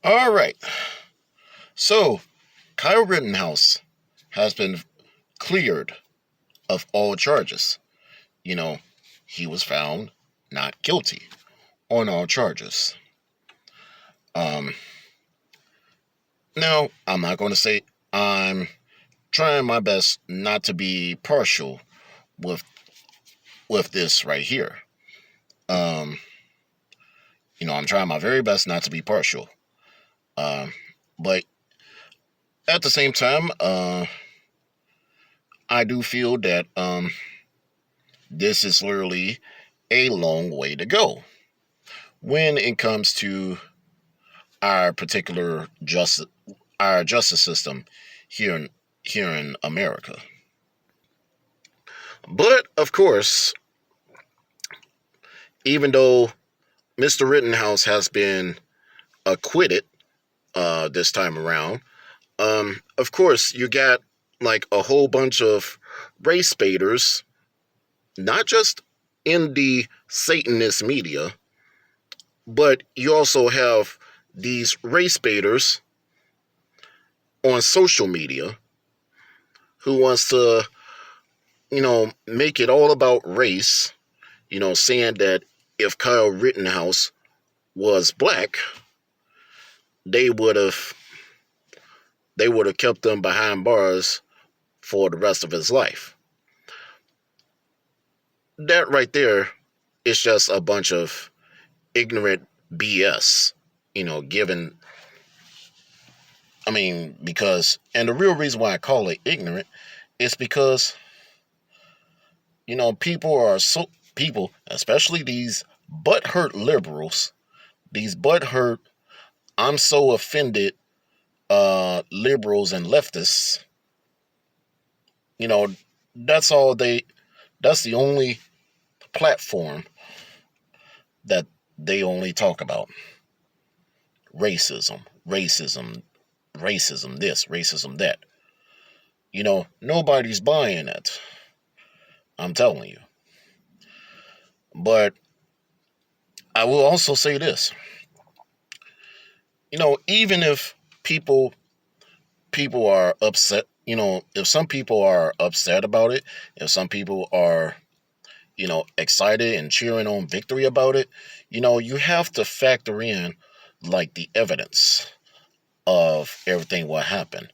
All right. So, Kyle Rittenhouse has been cleared of all charges. You know, he was found not guilty on all charges. Um, Now, I'm not going to say I'm trying my best not to be partial with this right here. Um, I'm trying my very best not to be partial. Um, but at the same time, I do feel that this is literally a long way to go when it comes to our particular justice system here in America. But of course, even though Mr. Rittenhouse has been acquitted this time around, of course you got like a whole bunch of race baiters, not just in the Satanist media, but you also have these race baiters on social media who wants to, make it all about race, saying that if Kyle Rittenhouse was black, they would have kept him behind bars for the rest of his life. That right there is just a bunch of ignorant BS, given because and the real reason why I call it ignorant is because people, especially these butthurt liberals, these butthurt I'm so offended liberals and leftists, you know, that's all they that's the only platform that they only talk about. Racism, racism, racism this, racism that. Nobody's buying it. I'm telling you. But I will also say this. Even if people are upset, if some people are upset about it, if some people are, excited and cheering on victory about it, you have to factor in like the evidence of everything what happened.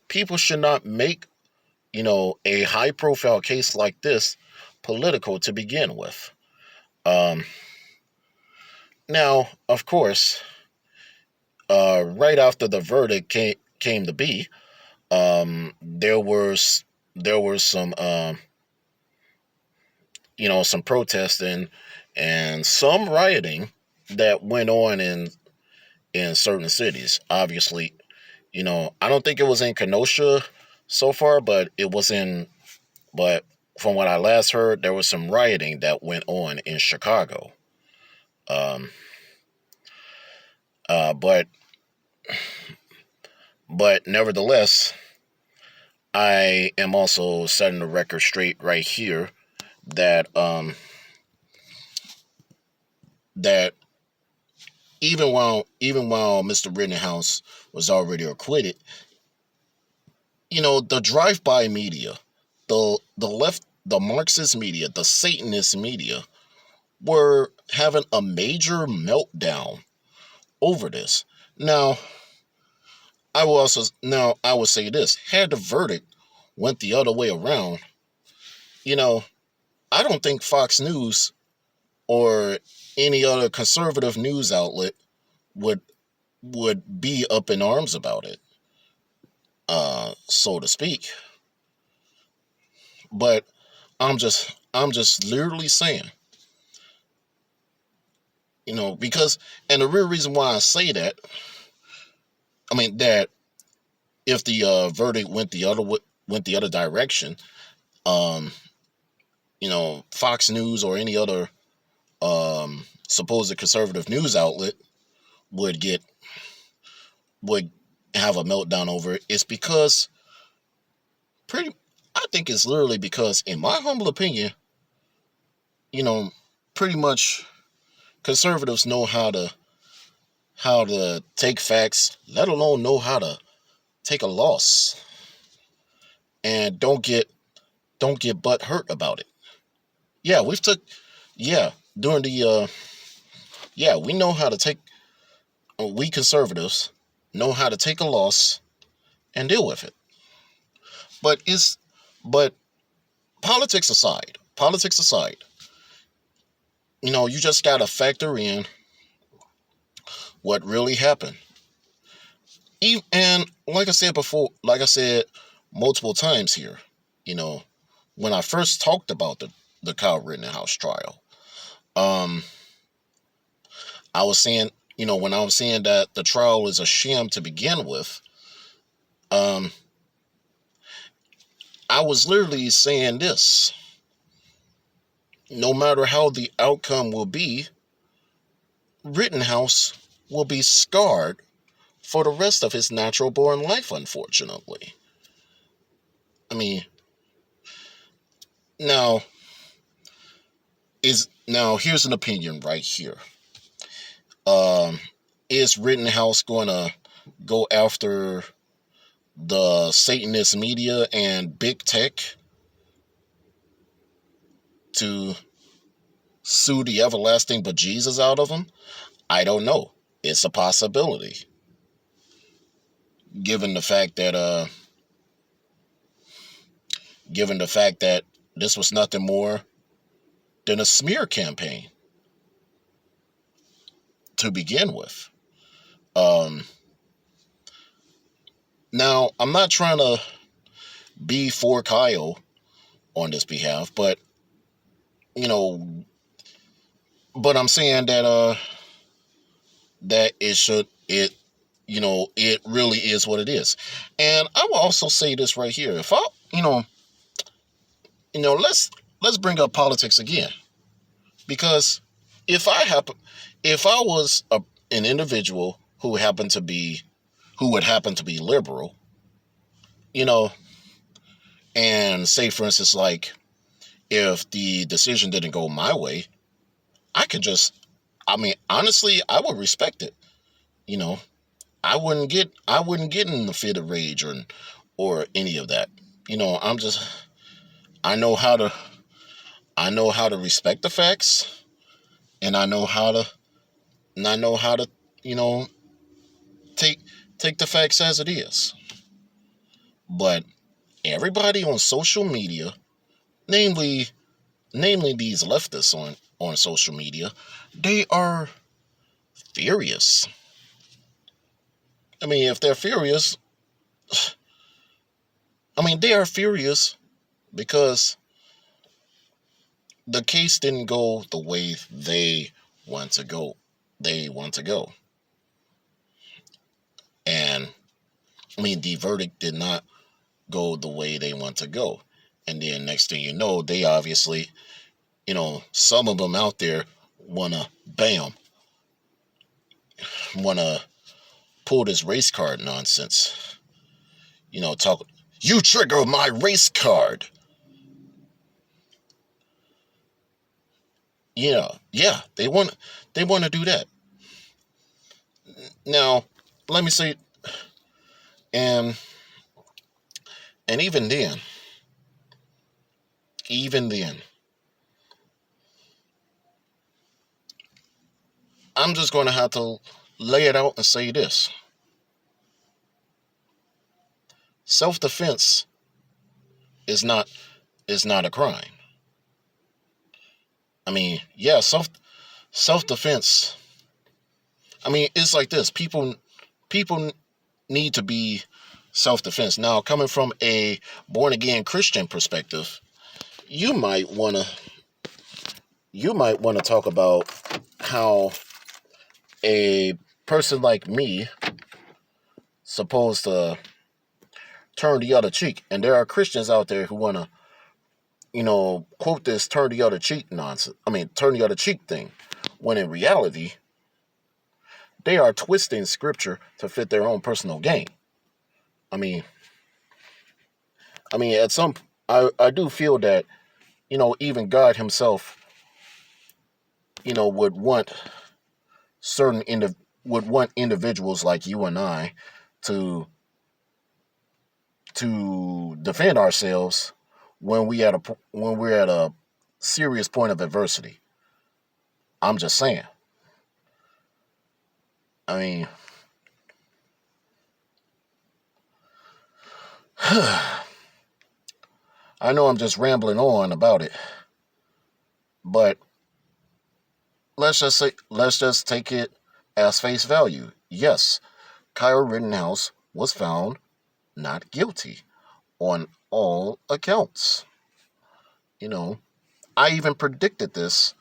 People should not make, a high profile case like this political to begin with. Um, Now, of course, right after the verdict came to be, there was some some protesting and some rioting that went on in certain cities. Obviously, I don't think it was in Kenosha so far, but it was in. But from what I last heard, there was some rioting that went on in Chicago. Um, uh, but but nevertheless, I am also setting the record straight right here that that even while Mr. Rittenhouse was already acquitted, the drive-by media, the left, the Marxist media, the Satanist media were having a major meltdown over this. Now, I will say this: had the verdict went the other way around, you know, I don't think Fox News or any other conservative news outlet would be up in arms about it, so to speak. But I'm just literally saying, because and the real reason why I say that, that if the verdict went the other direction, um, Fox News or any other supposed conservative news outlet would get would have a meltdown over it. It's because pretty. I think it's literally because, in my humble opinion, you know, pretty much conservatives know how to how to take facts, let alone know how to take a loss and don't get butt hurt about it. Yeah, we've took yeah during the yeah we know how to take we conservatives know how to take a loss and deal with it. But is but politics aside, you just gotta factor in what really happened. And like I said multiple times here, you know, when I first talked about the Kyle Rittenhouse trial, um, I was saying, when I was saying that the trial is a sham to begin with, um, I was literally saying this: no matter how the outcome will be, Rittenhouse will be scarred for the rest of his natural born life, unfortunately. I mean, now here's an opinion right here. Um, is Rittenhouse going to go after the Satanist media and big tech to sue the everlasting bejesus out of him? I don't know. It's a possibility, given the fact that this was nothing more than a smear campaign to begin with. Um, Now, I'm not trying to be for Kyle on this behalf, you know, but I'm saying that it really is what it is. And I will also say this right here. If I, you know, let's bring up politics again, because if I happen if I was an individual who would happen to be liberal, you know, and say for instance, like, if the decision didn't go my way, I could just, I mean, honestly, I would respect it. You know, I wouldn't get in the fit of rage or any of that. I'm just, I know how to I know how to respect the facts, and I know how to, you know, take take the facts as it is. But everybody on social media, namely namely these leftists on social media, they are furious. I mean, if they're furious, they are furious because the case didn't go the way they want to go. They want to go. And the verdict did not go the way they want to go. And then next thing you know, they obviously, some of them out there bam, wanna pull this race card nonsense. Talk, you trigger my race card. Yeah, they want to do that. Now, let me say, and and even then, I'm just going to have to lay it out and say this: self-defense is not a crime. Yeah, self-defense. It's like this: people need to be self-defense. Now, coming from a born again Christian perspective, you might want to talk about how a person like me supposed to turn the other cheek, and there are Christians out there who want to, quote this turn the other cheek nonsense. Turn the other cheek thing, when in reality, they are twisting scripture to fit their own personal gain. I mean, at some, I do feel that, even God Himself, would want certain would want individuals like you and I to defend ourselves when we're at a serious point of adversity. I'm just saying. I mean, I know I'm just rambling on about it, but let's just take it as face value. Yes, Kyle Rittenhouse was found not guilty on all accounts. You know, I even predicted this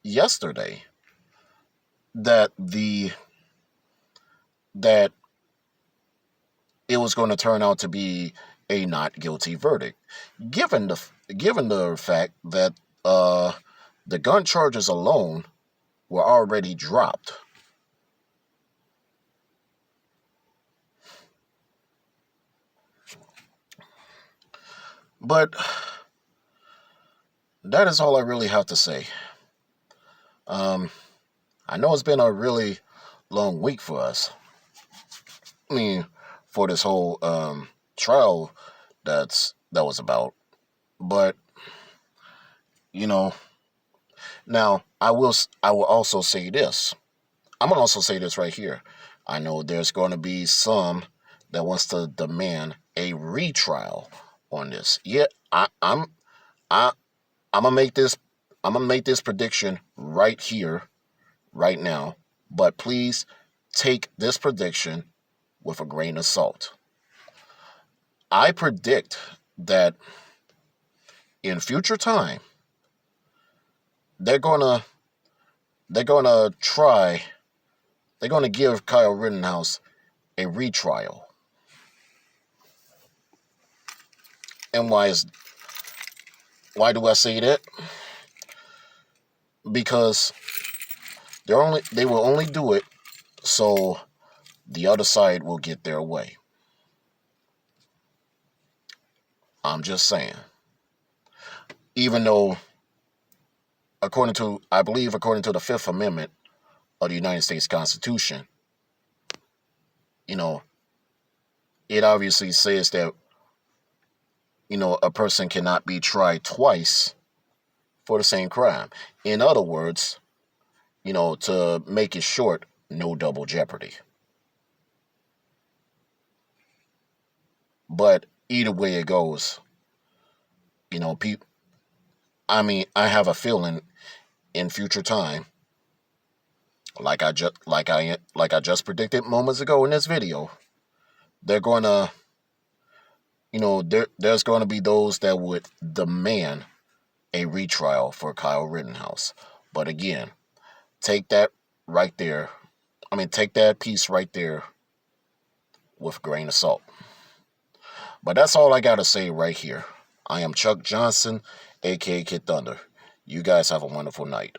yesterday that the that it was going to turn out to be a not guilty verdict, given the fact that uh, the gun charges alone were already dropped. But that is all I really have to say. Um, I know it's been a really long week for us. I mean, for this whole trial that was about. But you know, now I will also say this. I'm gonna also say this right here. I know there's going to be some that wants to demand a retrial on this. Yeah, I I'm gonna make this prediction right here, right now. But please take this prediction with a grain of salt. I predict that in future time they're gonna they're gonna try they're gonna give Kyle Rittenhouse a retrial. And why do I say that? Because they will only do it so the other side will get their way. I'm just saying. Even though according to the Fifth Amendment of the United States Constitution, you know, it obviously says that, a person cannot be tried twice for the same crime. In other words, to make it short, no double jeopardy. But either way it goes, people. I mean, I have a feeling in future time, like I just predicted moments ago in this video, they're gonna, there's going to be those that would demand a retrial for Kyle Rittenhouse. But again, take that right there. Take that piece right there with a grain of salt. But that's all I got to say right here. I am Chuck Johnson, a.k.a. Kid Thunder. You guys have a wonderful night.